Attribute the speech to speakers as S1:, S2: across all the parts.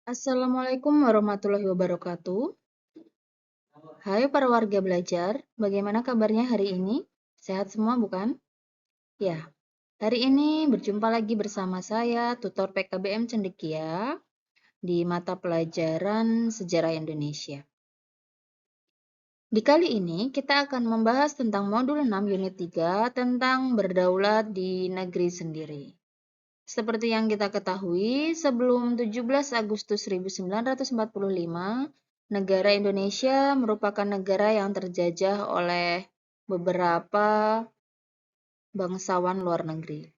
S1: Assalamualaikum warahmatullahi wabarakatuh. Hai para warga belajar, bagaimana kabarnya hari ini? Sehat semua bukan? Ya, hari ini berjumpa lagi bersama saya, tutor PKBM Cendekia, di mata pelajaran Sejarah Indonesia. Di kali ini kita akan membahas tentang modul 6 unit 3 tentang berdaulat di negeri sendiri. Seperti yang kita ketahui, sebelum 17 Agustus 1945, negara Indonesia merupakan negara yang terjajah oleh beberapa bangsawan luar negeri.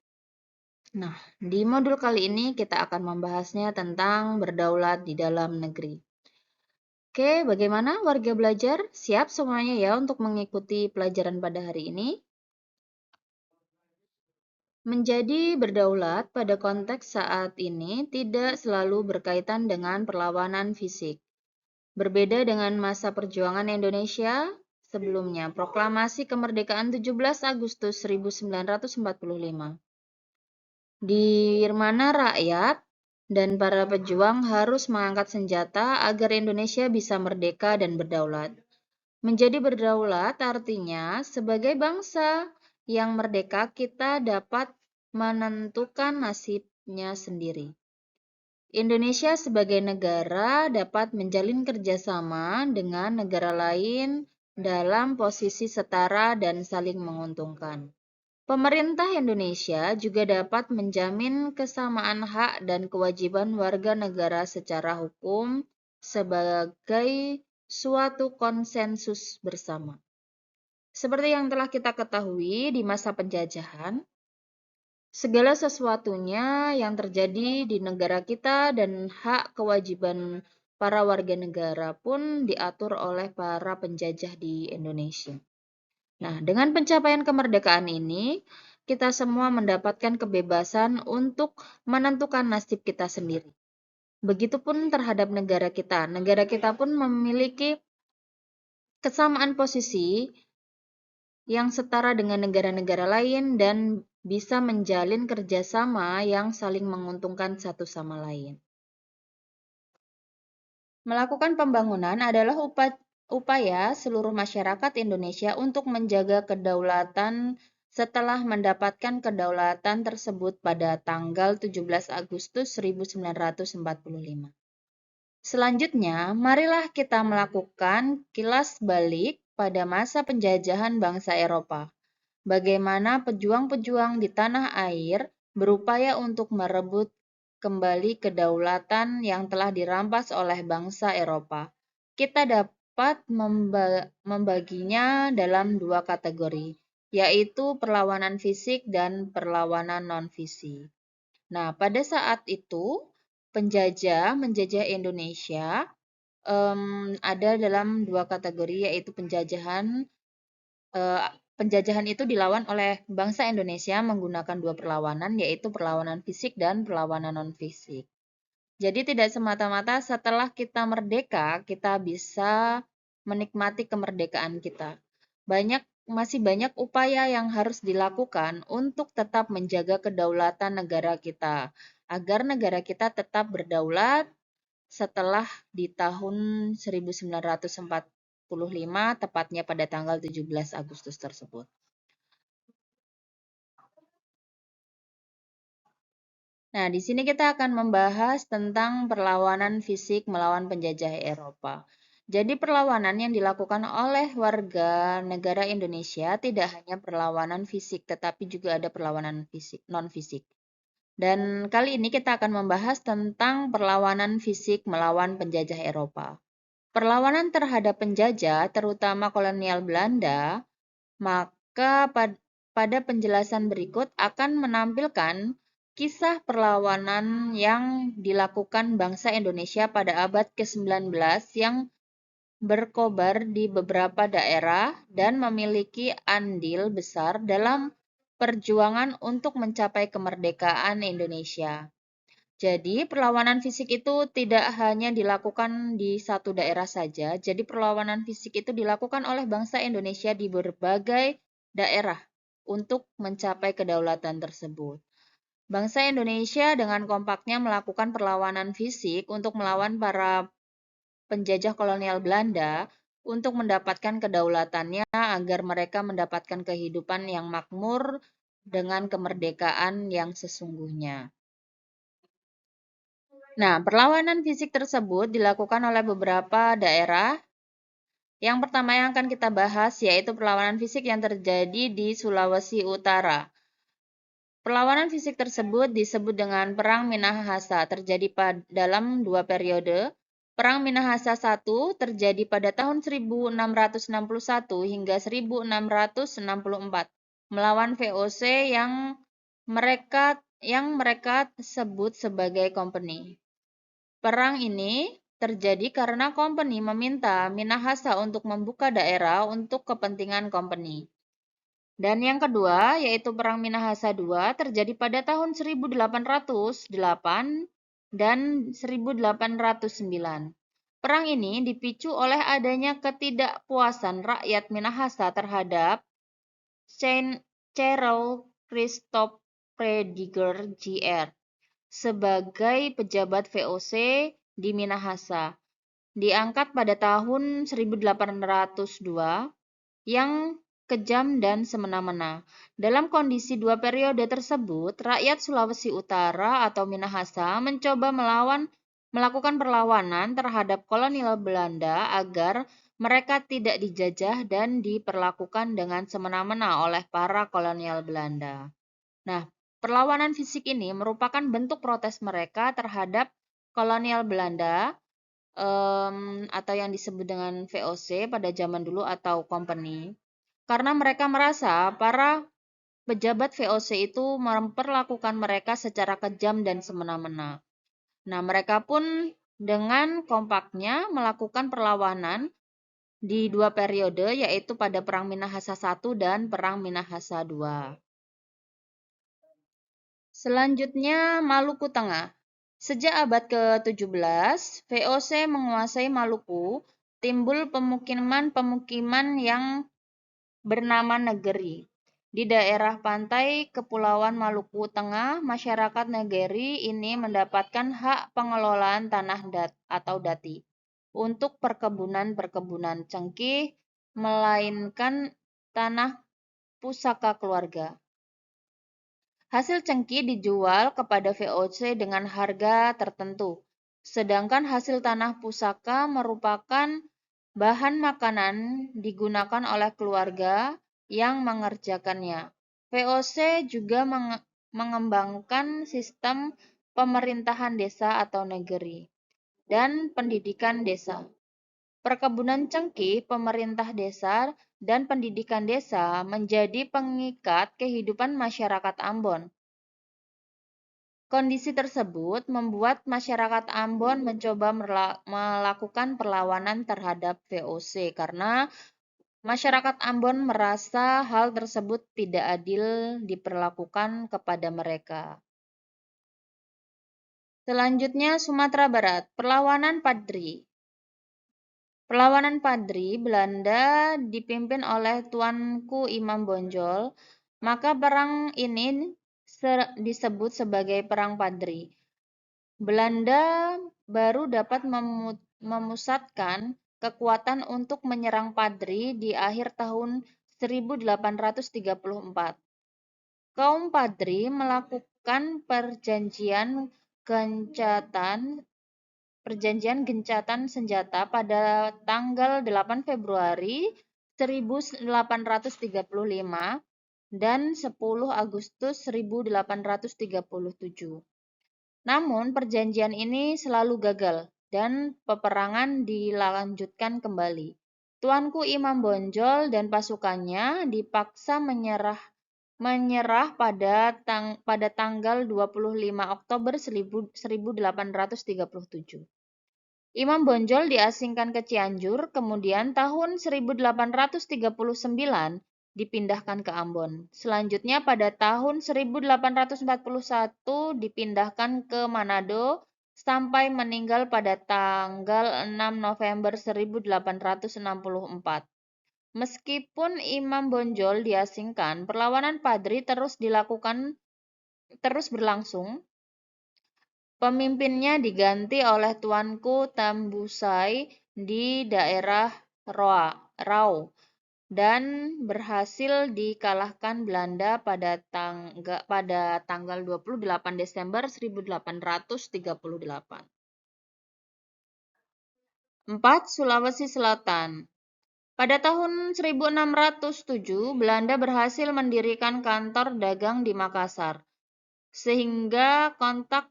S1: Nah, di modul kali ini kita akan membahasnya tentang berdaulat di dalam negeri. Oke, bagaimana warga belajar? Siap semuanya ya untuk mengikuti pelajaran pada hari ini? Menjadi berdaulat pada konteks saat ini tidak selalu berkaitan dengan perlawanan fisik. Berbeda dengan masa perjuangan Indonesia sebelumnya, Proklamasi Kemerdekaan 17 Agustus 1945, di mana rakyat dan para pejuang harus mengangkat senjata agar Indonesia bisa merdeka dan berdaulat. Menjadi berdaulat artinya sebagai bangsa yang merdeka kita dapat menentukan nasibnya sendiri. Indonesia sebagai negara dapat menjalin kerjasama dengan negara lain dalam posisi setara dan saling menguntungkan. Pemerintah Indonesia juga dapat menjamin kesamaan hak dan kewajiban warga negara secara hukum sebagai suatu konsensus bersama. Seperti yang telah kita ketahui di masa penjajahan, segala sesuatunya yang terjadi di negara kita dan hak kewajiban para warga negara pun diatur oleh para penjajah di Indonesia. Nah, dengan pencapaian kemerdekaan ini, kita semua mendapatkan kebebasan untuk menentukan nasib kita sendiri. Begitupun terhadap negara kita. Negara kita pun memiliki kesamaan posisi yang setara dengan negara-negara lain dan bisa menjalin kerjasama yang saling menguntungkan satu sama lain. Melakukan pembangunan adalah upaya seluruh masyarakat Indonesia untuk menjaga kedaulatan setelah mendapatkan kedaulatan tersebut pada tanggal 17 Agustus 1945. Selanjutnya, marilah kita melakukan kilas balik pada masa penjajahan bangsa Eropa. Bagaimana pejuang-pejuang di tanah air berupaya untuk merebut kembali kedaulatan yang telah dirampas oleh bangsa Eropa. Kita dapat membaginya dalam dua kategori, yaitu perlawanan fisik dan perlawanan non-fisik. Nah, pada saat itu menjajah Indonesia ada dalam dua kategori, yaitu penjajahan itu dilawan oleh bangsa Indonesia menggunakan dua perlawanan, yaitu perlawanan fisik dan perlawanan non-fisik. Jadi tidak semata-mata setelah kita merdeka, kita bisa menikmati kemerdekaan kita. Masih banyak upaya yang harus dilakukan untuk tetap menjaga kedaulatan negara kita, agar negara kita tetap berdaulat setelah di tahun 1945, tepatnya pada tanggal 17 Agustus tersebut. Nah, di sini kita akan membahas tentang perlawanan fisik melawan penjajah Eropa. Jadi perlawanan yang dilakukan oleh warga negara Indonesia tidak hanya perlawanan fisik, tetapi juga ada perlawanan non-fisik. Dan kali ini kita akan membahas tentang perlawanan fisik melawan penjajah Eropa. Perlawanan terhadap penjajah, terutama kolonial Belanda, maka pada penjelasan berikut akan menampilkan kisah perlawanan yang dilakukan bangsa Indonesia pada abad ke-19 yang berkobar di beberapa daerah dan memiliki andil besar dalam perjuangan untuk mencapai kemerdekaan Indonesia. Jadi, perlawanan fisik itu tidak hanya dilakukan di satu daerah saja. Jadi, perlawanan fisik itu dilakukan oleh bangsa Indonesia di berbagai daerah untuk mencapai kedaulatan tersebut. Bangsa Indonesia dengan kompaknya melakukan perlawanan fisik untuk melawan para penjajah kolonial Belanda untuk mendapatkan kedaulatannya agar mereka mendapatkan kehidupan yang makmur dengan kemerdekaan yang sesungguhnya. Nah, perlawanan fisik tersebut dilakukan oleh beberapa daerah. Yang pertama yang akan kita bahas yaitu perlawanan fisik yang terjadi di Sulawesi Utara. Perlawanan fisik tersebut disebut dengan Perang Minahasa, terjadi dalam dua periode. Perang Minahasa I terjadi pada tahun 1661 hingga 1664 melawan VOC yang mereka sebut sebagai company. Perang ini terjadi karena company meminta Minahasa untuk membuka daerah untuk kepentingan company. Dan yang kedua, yaitu Perang Minahasa II, terjadi pada tahun 1808 dan 1809. Perang ini dipicu oleh adanya ketidakpuasan rakyat Minahasa terhadap Cheryl Christoph Prediger Jr. sebagai pejabat VOC di Minahasa. Diangkat pada tahun 1802 yang kejam dan semena-mena. Dalam kondisi dua periode tersebut, rakyat Sulawesi Utara atau Minahasa mencoba melakukan perlawanan terhadap kolonial Belanda agar mereka tidak dijajah dan diperlakukan dengan semena-mena oleh para kolonial Belanda. Nah, perlawanan fisik ini merupakan bentuk protes mereka terhadap kolonial Belanda atau yang disebut dengan VOC pada zaman dulu atau company. Karena mereka merasa para pejabat VOC itu memperlakukan mereka secara kejam dan semena-mena. Nah, mereka pun dengan kompaknya melakukan perlawanan di dua periode, yaitu pada Perang Minahasa I dan Perang Minahasa II. Selanjutnya, Maluku Tengah. Sejak abad ke-17, VOC menguasai Maluku, timbul pemukiman-pemukiman yang bernama negeri. Di daerah pantai Kepulauan Maluku Tengah, masyarakat negeri ini mendapatkan hak pengelolaan tanah atau dati untuk perkebunan cengkih, melainkan tanah pusaka keluarga. Hasil cengkih dijual kepada VOC dengan harga tertentu, sedangkan hasil tanah pusaka merupakan bahan makanan digunakan oleh keluarga yang mengerjakannya. VOC juga mengembangkan sistem pemerintahan desa atau negeri dan pendidikan desa. Perkebunan cengkih, pemerintah desa, dan pendidikan desa menjadi pengikat kehidupan masyarakat Ambon. Kondisi tersebut membuat masyarakat Ambon mencoba melakukan perlawanan terhadap VOC karena masyarakat Ambon merasa hal tersebut tidak adil diperlakukan kepada mereka. Selanjutnya Sumatera Barat, perlawanan Padri. Perlawanan Padri Belanda dipimpin oleh Tuanku Imam Bonjol, maka perang ini disebut sebagai Perang Padri. Belanda baru dapat memusatkan kekuatan untuk menyerang Padri di akhir tahun 1834. Kaum Padri melakukan perjanjian gencatan senjata pada tanggal 8 Februari 1835 dan 10 Agustus 1837. Namun perjanjian ini selalu gagal dan peperangan dilanjutkan kembali. Tuanku Imam Bonjol dan pasukannya dipaksa menyerah pada tanggal 25 Oktober 1837. Imam Bonjol diasingkan ke Cianjur, kemudian tahun 1839 dipindahkan ke Ambon. Selanjutnya pada tahun 1841 dipindahkan ke Manado sampai meninggal pada tanggal 6 November 1864. Meskipun Imam Bonjol diasingkan, perlawanan Padri terus dilakukan terus berlangsung. Pemimpinnya diganti oleh Tuanku Tambusai di daerah Rau dan berhasil dikalahkan Belanda pada tanggal 28 Desember 1838. 4. Sulawesi Selatan. Pada tahun 1607, Belanda berhasil mendirikan kantor dagang di Makassar, sehingga kontak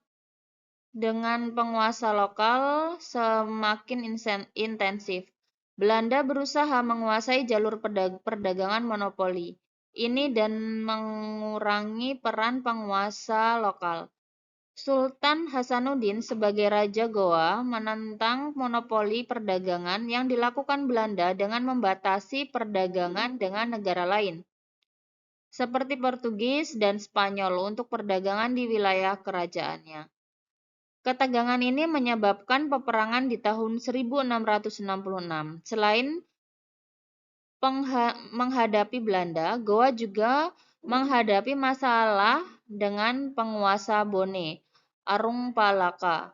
S1: dengan penguasa lokal semakin intensif. Belanda berusaha menguasai jalur perdagangan monopoli ini dan mengurangi peran penguasa lokal. Sultan Hasanuddin sebagai Raja Goa menentang monopoli perdagangan yang dilakukan Belanda dengan membatasi perdagangan dengan negara lain, seperti Portugis dan Spanyol untuk perdagangan di wilayah kerajaannya. Ketegangan ini menyebabkan peperangan di tahun 1666. Selain menghadapi Belanda, Goa juga menghadapi masalah dengan penguasa Bone, Arung Palaka,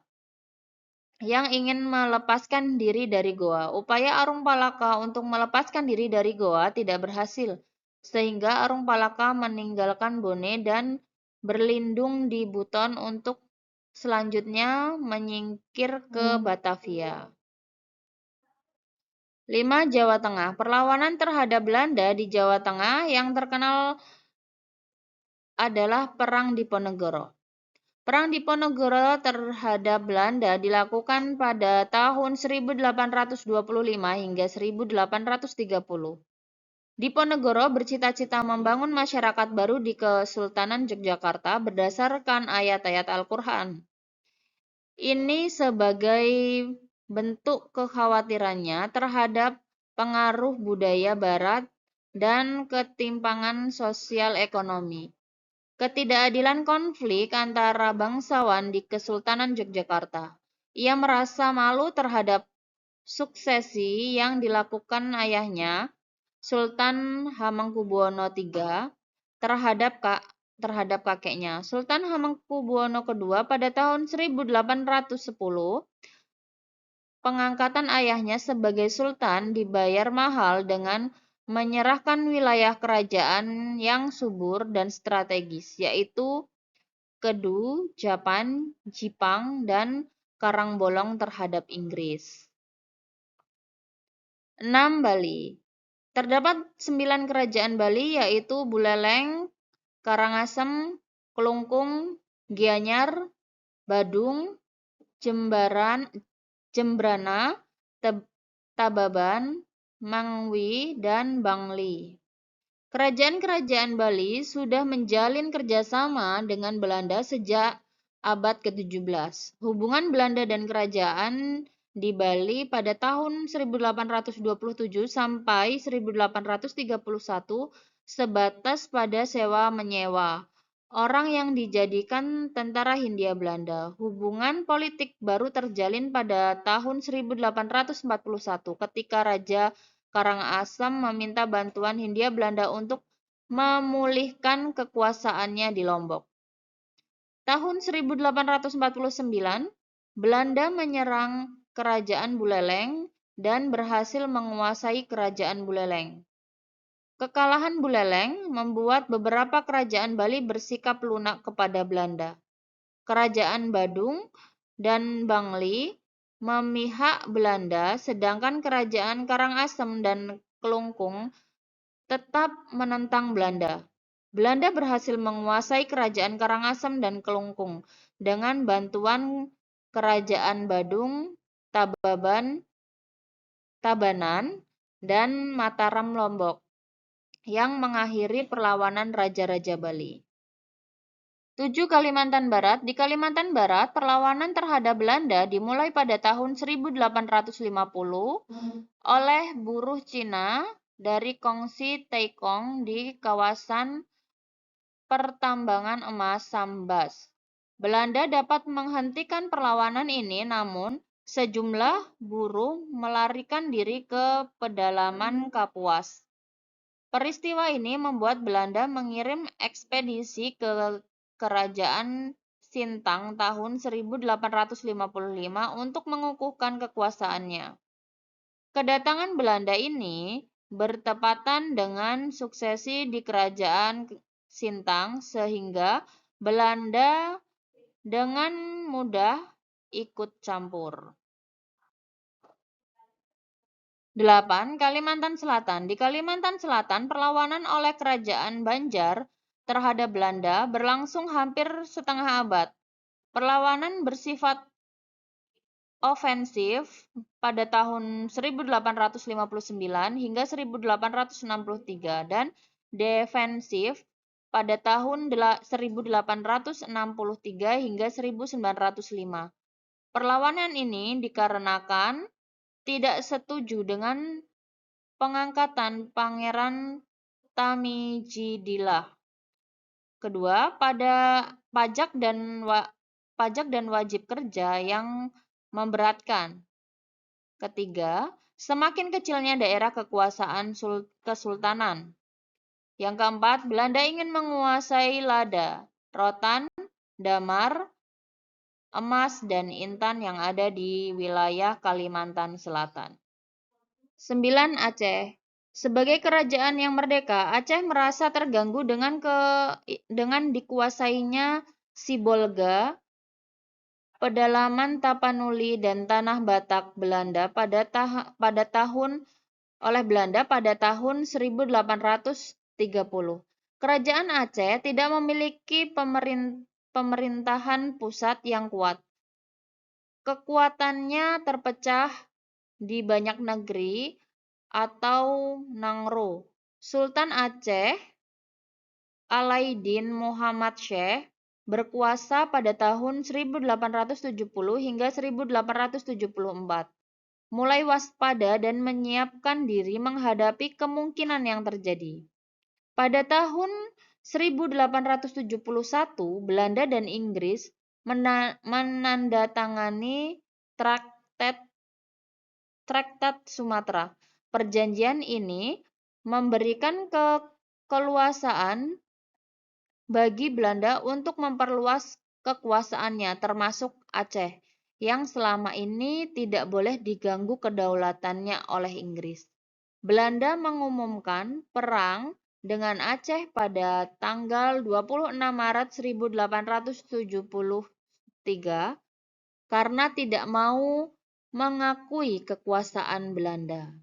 S1: yang ingin melepaskan diri dari Goa. Upaya Arung Palaka untuk melepaskan diri dari Goa tidak berhasil, sehingga Arung Palaka meninggalkan Bone dan berlindung di Buton untuk selanjutnya menyingkir ke Batavia. 5. Jawa Tengah. Perlawanan terhadap Belanda di Jawa Tengah yang terkenal adalah Perang Diponegoro. Perang Diponegoro terhadap Belanda dilakukan pada tahun 1825 hingga 1830. Diponegoro bercita-cita membangun masyarakat baru di Kesultanan Yogyakarta berdasarkan ayat-ayat Al-Quran. Ini sebagai bentuk kekhawatirannya terhadap pengaruh budaya Barat dan ketimpangan sosial ekonomi. Ketidakadilan konflik antara bangsawan di Kesultanan Yogyakarta. Ia merasa malu terhadap suksesi yang dilakukan ayahnya, Sultan Hamengkubuwono III, terhadap kakeknya. Sultan Hamengkubuwono II pada tahun 1810, pengangkatan ayahnya sebagai sultan dibayar mahal dengan menyerahkan wilayah kerajaan yang subur dan strategis, yaitu Kedu, Jipang, dan Karangbolong terhadap Inggris. 6. Bali. Terdapat 9 kerajaan Bali, yaitu Buleleng, Karangasem, Kelungkung, Gianyar, Badung, Jembrana, Tababan, Mangwi, dan Bangli. Kerajaan-kerajaan Bali sudah menjalin kerjasama dengan Belanda sejak abad ke-17. Hubungan Belanda dan kerajaan di Bali pada tahun 1827 sampai 1831 sebatas pada sewa-menyewa orang yang dijadikan tentara Hindia Belanda. Hubungan politik baru terjalin pada tahun 1841 ketika Raja Karangasem meminta bantuan Hindia Belanda untuk memulihkan kekuasaannya di Lombok. Tahun 1849, Belanda menyerang Kerajaan Buleleng dan berhasil menguasai Kerajaan Buleleng. Kekalahan Buleleng membuat beberapa kerajaan Bali bersikap lunak kepada Belanda. Kerajaan Badung dan Bangli memihak Belanda, sedangkan Kerajaan Karangasem dan Kelungkung tetap menentang Belanda. Belanda berhasil menguasai Kerajaan Karangasem dan Kelungkung dengan bantuan Kerajaan Badung, Tabanan, dan Mataram Lombok, yang mengakhiri perlawanan Raja-Raja Bali. 7. Kalimantan Barat. Di Kalimantan Barat, perlawanan terhadap Belanda dimulai pada tahun 1850 oleh buruh Cina dari Kongsi Taikong di kawasan pertambangan emas Sambas. Belanda dapat menghentikan perlawanan ini, namun sejumlah buruh melarikan diri ke pedalaman Kapuas. Peristiwa ini membuat Belanda mengirim ekspedisi ke Kerajaan Sintang tahun 1855 untuk mengukuhkan kekuasaannya. Kedatangan Belanda ini bertepatan dengan suksesi di Kerajaan Sintang sehingga Belanda dengan mudah ikut campur. 8. Kalimantan Selatan. Di Kalimantan Selatan, perlawanan oleh Kerajaan Banjar terhadap Belanda berlangsung hampir setengah abad. Perlawanan bersifat ofensif pada tahun 1859 hingga 1863 dan defensif pada tahun 1863 hingga 1905. Perlawanan ini dikarenakan tidak setuju dengan pengangkatan Pangeran Tamijidillah kedua pada pajak dan wajib kerja yang memberatkan. Ketiga, semakin kecilnya daerah kekuasaan kesultanan. Yang keempat, Belanda ingin menguasai lada, rotan, damar, emas, dan intan yang ada di wilayah Kalimantan Selatan. 9. Aceh. Sebagai kerajaan yang merdeka, Aceh merasa terganggu dengan dikuasainya Sibolga, pedalaman Tapanuli dan tanah Batak Belanda pada tahun 1830. Kerajaan Aceh tidak memiliki pemerintahan pusat yang kuat. Kekuatannya terpecah di banyak negeri atau nangro. Sultan Aceh Alaiddin Muhammad Syekh berkuasa pada tahun 1870 hingga 1874. Mulai waspada dan menyiapkan diri menghadapi kemungkinan yang terjadi. Pada tahun 1871, Belanda dan Inggris menandatangani Traktat Sumatera. Perjanjian ini memberikan keleluasaan bagi Belanda untuk memperluas kekuasaannya, termasuk Aceh, yang selama ini tidak boleh diganggu kedaulatannya oleh Inggris. Belanda mengumumkan perang dengan Aceh pada tanggal 26 Maret 1873 karena tidak mau mengakui kekuasaan Belanda.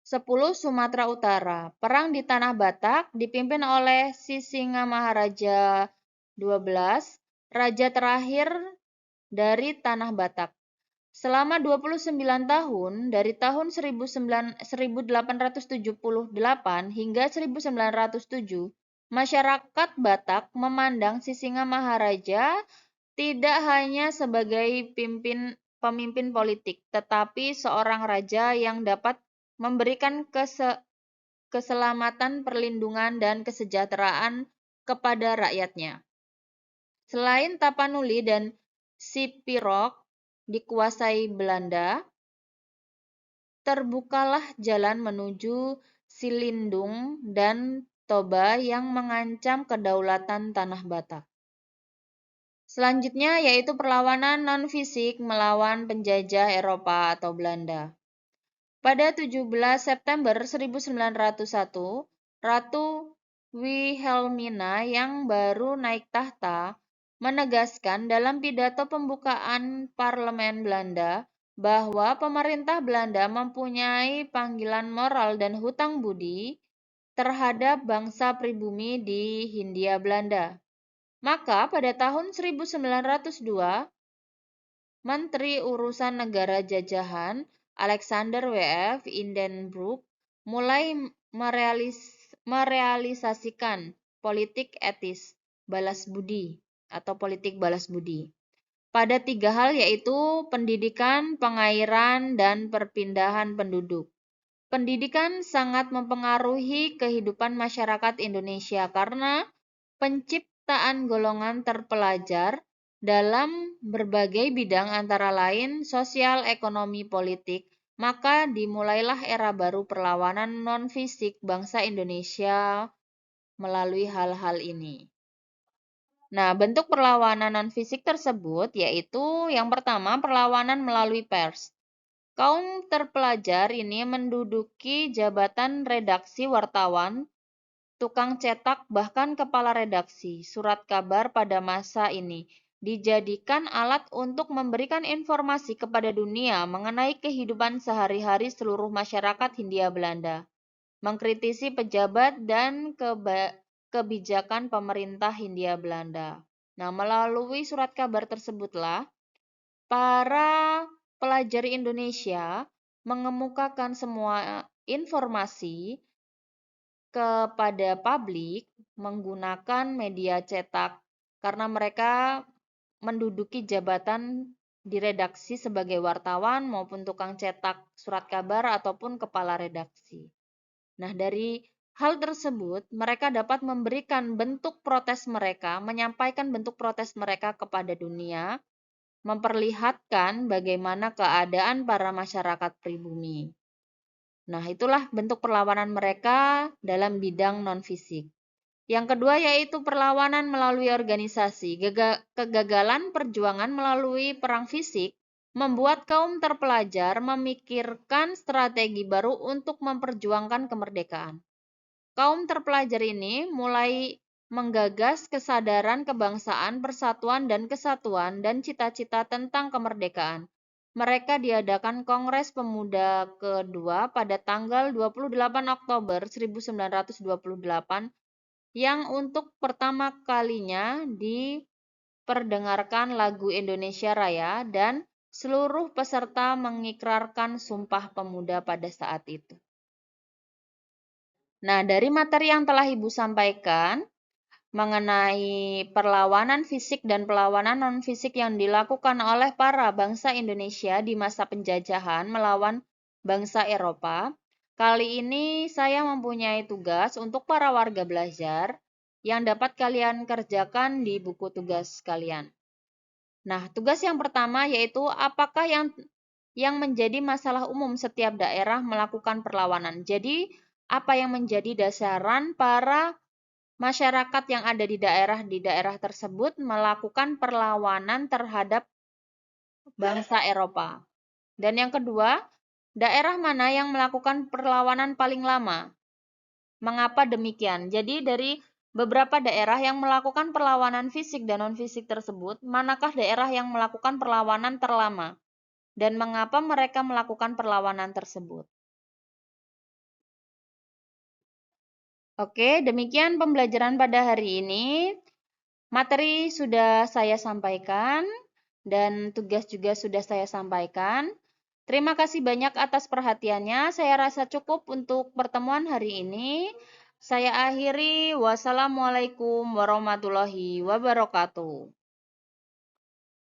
S1: 10. Sumatera Utara. Perang di Tanah Batak dipimpin oleh Sisingamaraja XII, raja terakhir dari Tanah Batak. Selama 29 tahun, dari tahun 1878 hingga 1907, masyarakat Batak memandang Sisingamaraja tidak hanya sebagai pemimpin politik, tetapi seorang raja yang dapat memberikan keselamatan, perlindungan, dan kesejahteraan kepada rakyatnya. Selain Tapanuli dan Sipirok dikuasai Belanda, terbukalah jalan menuju Silindung dan Toba yang mengancam kedaulatan Tanah Batak. Selanjutnya yaitu perlawanan non-fisik melawan penjajah Eropa atau Belanda. Pada 17 September 1901, Ratu Wilhelmina yang baru naik tahta menegaskan dalam pidato pembukaan parlemen Belanda bahwa pemerintah Belanda mempunyai panggilan moral dan hutang budi terhadap bangsa pribumi di Hindia Belanda. Maka pada tahun 1902, Menteri Urusan Negara Jajahan Alexander W.F. Hindenburg mulai merealisasikan politik etis balas budi atau politik balas budi pada 3 hal, yaitu pendidikan, pengairan, dan perpindahan penduduk. Pendidikan sangat mempengaruhi kehidupan masyarakat Indonesia karena penciptaan golongan terpelajar dalam berbagai bidang antara lain sosial, ekonomi, politik, maka dimulailah era baru perlawanan non-fisik bangsa Indonesia melalui hal-hal ini. Nah, bentuk perlawanan non-fisik tersebut yaitu yang pertama perlawanan melalui pers. Kaum terpelajar ini menduduki jabatan redaksi wartawan, tukang cetak, bahkan kepala redaksi. Surat kabar pada masa ini dijadikan alat untuk memberikan informasi kepada dunia mengenai kehidupan sehari-hari seluruh masyarakat Hindia Belanda, mengkritisi pejabat dan kebijakan pemerintah Hindia Belanda. Nah, melalui surat kabar tersebutlah para pelajar Indonesia mengemukakan semua informasi kepada publik menggunakan media cetak karena mereka menduduki jabatan di redaksi sebagai wartawan maupun tukang cetak surat kabar ataupun kepala redaksi. Nah, dari hal tersebut mereka dapat memberikan bentuk protes mereka, menyampaikan bentuk protes mereka kepada dunia, memperlihatkan bagaimana keadaan para masyarakat pribumi. Nah, itulah bentuk perlawanan mereka dalam bidang non-fisik. Yang kedua yaitu perlawanan melalui organisasi. Kegagalan perjuangan melalui perang fisik membuat kaum terpelajar memikirkan strategi baru untuk memperjuangkan kemerdekaan. Kaum terpelajar ini mulai menggagas kesadaran kebangsaan, persatuan dan kesatuan dan cita-cita tentang kemerdekaan. Mereka diadakan Kongres Pemuda kedua pada tanggal 28 Oktober 1928 yang untuk pertama kalinya diperdengarkan lagu Indonesia Raya dan seluruh peserta mengikrarkan Sumpah Pemuda pada saat itu. Nah, dari materi yang telah Ibu sampaikan mengenai perlawanan fisik dan perlawanan non-fisik yang dilakukan oleh para bangsa Indonesia di masa penjajahan melawan bangsa Eropa, kali ini saya mempunyai tugas untuk para warga belajar yang dapat kalian kerjakan di buku tugas kalian. Nah, tugas yang pertama yaitu apakah yang menjadi masalah umum setiap daerah melakukan perlawanan. Jadi, apa yang menjadi dasaran para masyarakat yang ada di daerah tersebut melakukan perlawanan terhadap bangsa Eropa. Dan yang kedua, daerah mana yang melakukan perlawanan paling lama? Mengapa demikian? Jadi dari beberapa daerah yang melakukan perlawanan fisik dan non-fisik tersebut, manakah daerah yang melakukan perlawanan terlama? Dan mengapa mereka melakukan perlawanan tersebut? Oke, demikian pembelajaran pada hari ini. Materi sudah saya sampaikan dan tugas juga sudah saya sampaikan. Terima kasih banyak atas perhatiannya. Saya rasa cukup untuk pertemuan hari ini. Saya akhiri. Wassalamualaikum warahmatullahi wabarakatuh.